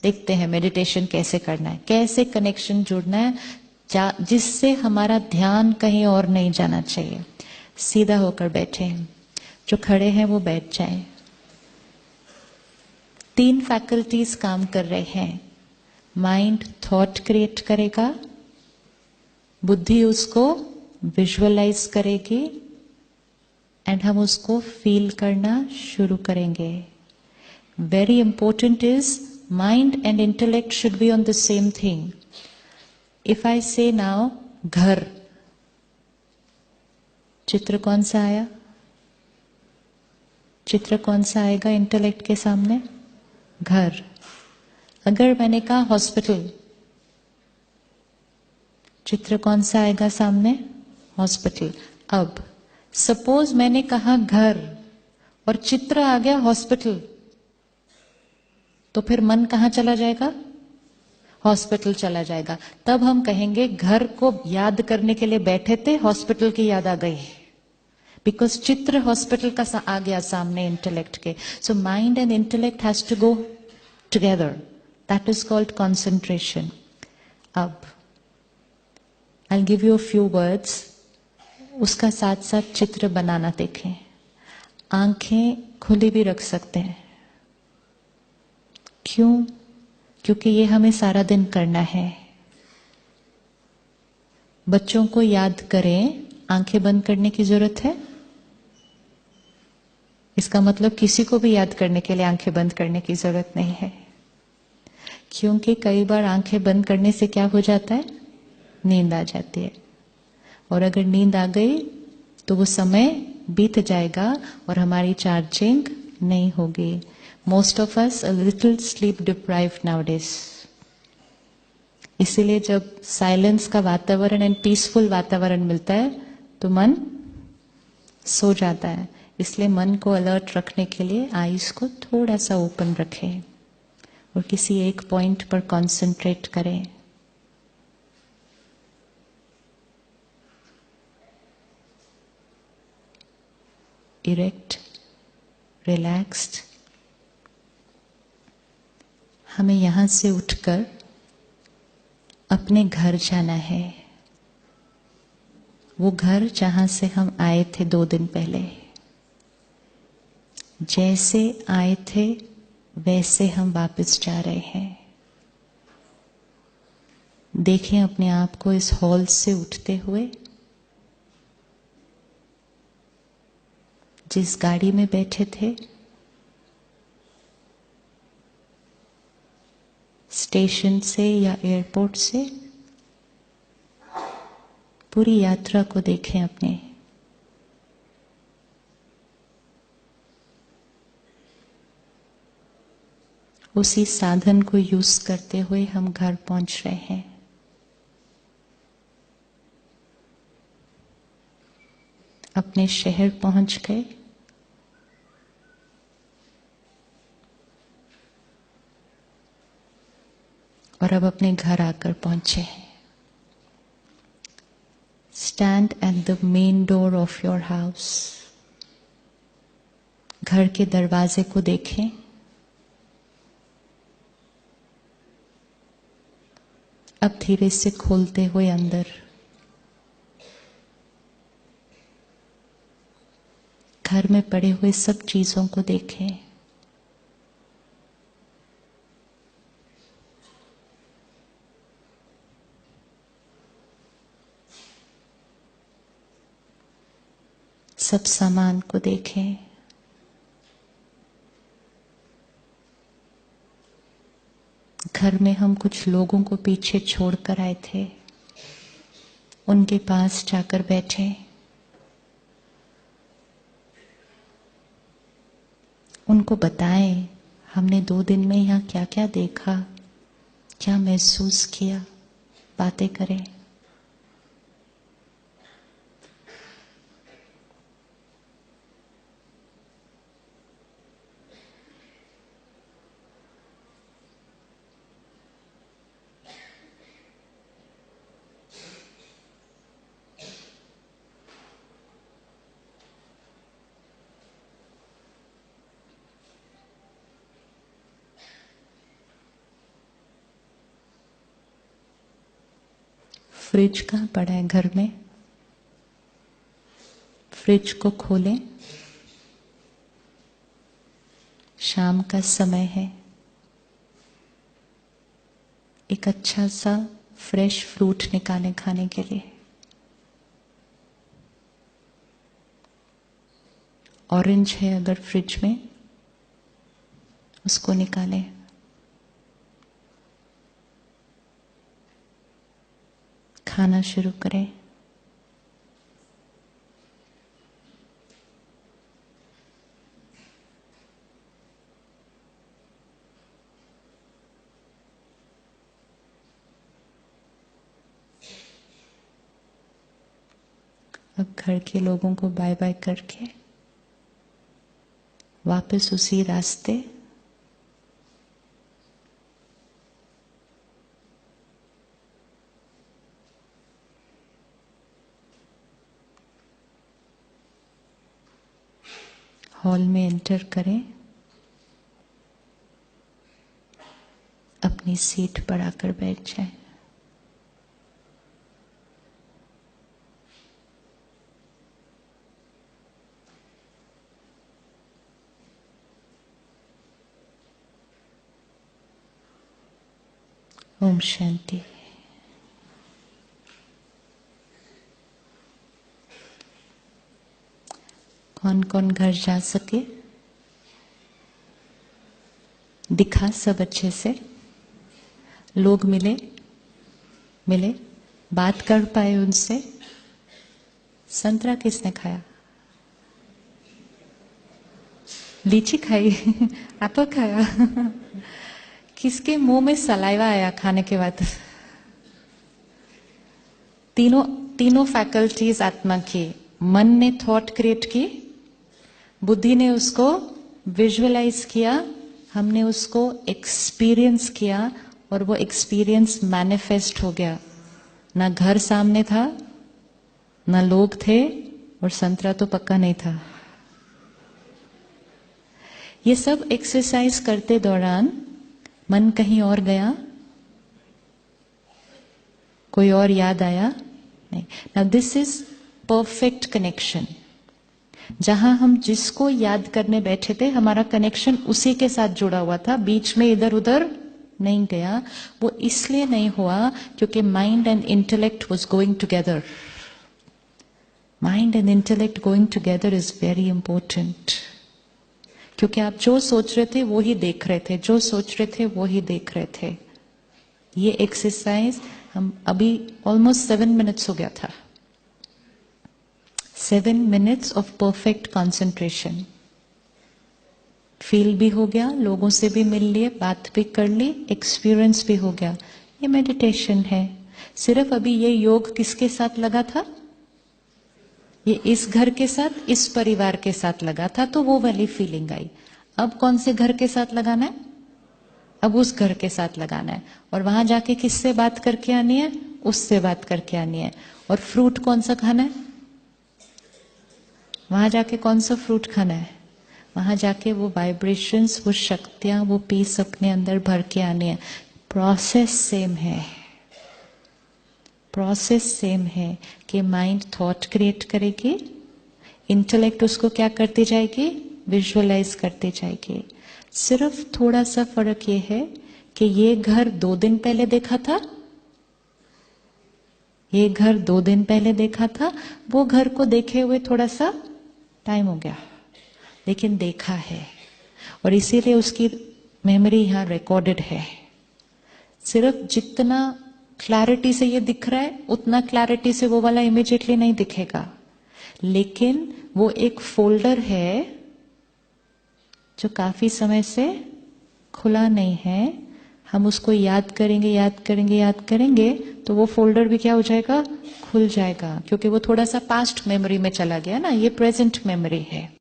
देखते हैं मेडिटेशन कैसे करना है, कैसे कनेक्शन जुड़ना है जिससे हमारा ध्यान कहीं और नहीं जाना चाहिए। सीधा होकर बैठे हैं, जो खड़े हैं वो बैठ जाएं। 3 फैकल्टीज काम कर रहे हैं। माइंड थॉट क्रिएट करेगा, बुद्धि उसको विजुअलाइज करेगी एंड हम उसको फील करना शुरू करेंगे। Very important is mind and intellect should be on the same thing. If I से नाउ घर, चित्र कौन सा आया? चित्र कौन सा आएगा इंटेलेक्ट के सामने? घर। अगर मैंने कहा हॉस्पिटल, चित्र कौन सा आएगा सामने? हॉस्पिटल। अब सपोज मैंने कहा घर और चित्र आ गया हॉस्पिटल, तो फिर मन कहां चला जाएगा? हॉस्पिटल चला जाएगा। तब हम कहेंगे घर को याद करने के लिए बैठे थे, हॉस्पिटल की याद आ गई, बिकॉज चित्र हॉस्पिटल का आ गया सामने इंटेलेक्ट के। So mind and intellect has to go together, that is called concentration. अब I give you a few words, उसका साथ साथ चित्र बनाना देखें। आंखें खुली भी रख सकते हैं। क्यों? क्योंकि ये हमें सारा दिन करना है। बच्चों को याद करें, आंखें बंद करने की जरूरत है? इसका मतलब किसी को भी याद करने के लिए आंखें बंद करने की जरूरत नहीं है, क्योंकि कई बार आंखें बंद करने से क्या हो जाता है? नींद आ जाती है। और अगर नींद आ गई तो वो समय बीत जाएगा और हमारी चार्जिंग नहीं होगी। Most of us a little sleep deprived nowadays. इसीलिए जब साइलेंस का वातावरण एंड पीसफुल वातावरण मिलता है तो मन सो जाता है। इसलिए मन को अलर्ट रखने के लिए आईज को थोड़ा सा ओपन रखें और किसी एक पॉइंट पर कंसंट्रेट करें। Erect, relaxed. हमें यहां से उठकर अपने घर जाना है, वो घर जहां से हम आए थे 2 दिन पहले। जैसे आए थे वैसे हम वापस जा रहे हैं। देखें अपने आप को इस हॉल से उठते हुए। जिस गाड़ी में बैठे थे, स्टेशन से या एयरपोर्ट से, पूरी यात्रा को देखें अपने। उसी साधन को यूज करते हुए हम घर पहुंच रहे हैं। अपने शहर पहुंच गए। और अब अपने घर आकर पहुंचे हैं। Stand at the main door of your house. घर के दरवाजे को देखें। अब धीरे से खोलते हुए अंदर। घर में पड़े हुए सब चीजों को देखें। सब सामान को देखें। घर में हम कुछ लोगों को पीछे छोड़कर आए थे, उनके पास जाकर बैठे। उनको बताएं हमने 2 दिन में यहाँ क्या क्या देखा, क्या महसूस किया। बातें करें। फ्रिज कहाँ पड़ा है घर में? फ्रिज को खोलें, शाम का समय है, एक अच्छा सा फ्रेश फ्रूट निकालें खाने के लिए। ऑरेंज है अगर फ्रिज में, उसको निकालें। खाना शुरू करें। अब घर के लोगों को बाय बाय करके वापस उसी रास्ते हॉल में एंटर करें। अपनी सीट पर आकर बैठ जाएं। ओम शांति। कौन कौन घर जा सके? दिखा सब अच्छे से? लोग मिले? बात कर पाए उनसे? संतरा किसने खाया? लीची खाई? एप्पल खाया? किसके मुंह में सलाइवा आया खाने के बाद? तीनों फैकल्टीज आत्मा की। मन ने थॉट क्रिएट की, बुद्धि ने उसको विजुअलाइज किया, हमने उसको एक्सपीरियंस किया और वो एक्सपीरियंस मैनिफेस्ट हो गया। ना घर सामने था, ना लोग थे, और संतरा तो पक्का नहीं था। ये सब एक्सरसाइज करते दौरान मन कहीं और गया? कोई और याद आया? नहीं। Now this is perfect connection. जहां हम जिसको याद करने बैठे थे, हमारा कनेक्शन उसी के साथ जुड़ा हुआ था, बीच में इधर उधर नहीं गया। वो इसलिए नहीं हुआ क्योंकि mind and intellect was going together. Mind and intellect going together is very important. क्योंकि आप जो सोच रहे थे वो ही देख रहे थे, जो सोच रहे थे वो ही देख रहे थे। ये एक्सरसाइज हम अभी ऑलमोस्ट 7 मिनट्स हो गया था। 7 minutes of perfect concentration. Feel भी हो गया, लोगों से भी मिल लिए, बात भी कर ली, एक्सपीरियंस भी हो गया। ये मेडिटेशन है। सिर्फ अभी ये योग किसके साथ लगा था? ये इस घर के साथ, इस परिवार के साथ लगा था, तो वो वाली फीलिंग आई। अब कौन से घर के साथ लगाना है? अब उस घर के साथ लगाना है। और वहां जाके किससे बात करके आनी है? उससे बात करके आनी है। और फ्रूट कौन सा खाना है? वहां जाके कौन सा फ्रूट खाना है? वहां जाके वो वाइब्रेशंस, वो शक्तियां, वो पीस अपने अंदर भर के आनी है। प्रोसेस सेम है। प्रोसेस सेम है कि माइंड थॉट क्रिएट करेगी, इंटेलेक्ट उसको क्या करती जाएगी? विजुअलाइज करती जाएगी। सिर्फ थोड़ा सा फर्क ये है कि ये घर 2 दिन पहले देखा था, ये घर 2 दिन पहले देखा था, वो घर को देखे हुए थोड़ा सा टाइम हो गया, लेकिन देखा है और इसीलिए उसकी मेमोरी यहां रिकॉर्डेड है। सिर्फ जितना क्लैरिटी से ये दिख रहा है, उतना क्लैरिटी से वो वाला इमीडिएटली नहीं दिखेगा, लेकिन वो एक फोल्डर है जो काफी समय से खुला नहीं है। हम उसको याद करेंगे, याद करेंगे, याद करेंगे, तो वो फोल्डर भी क्या हो जाएगा? खुल जाएगा, क्योंकि वो थोड़ा सा पास्ट मेमोरी में चला गया ना, ये प्रेजेंट मेमोरी है।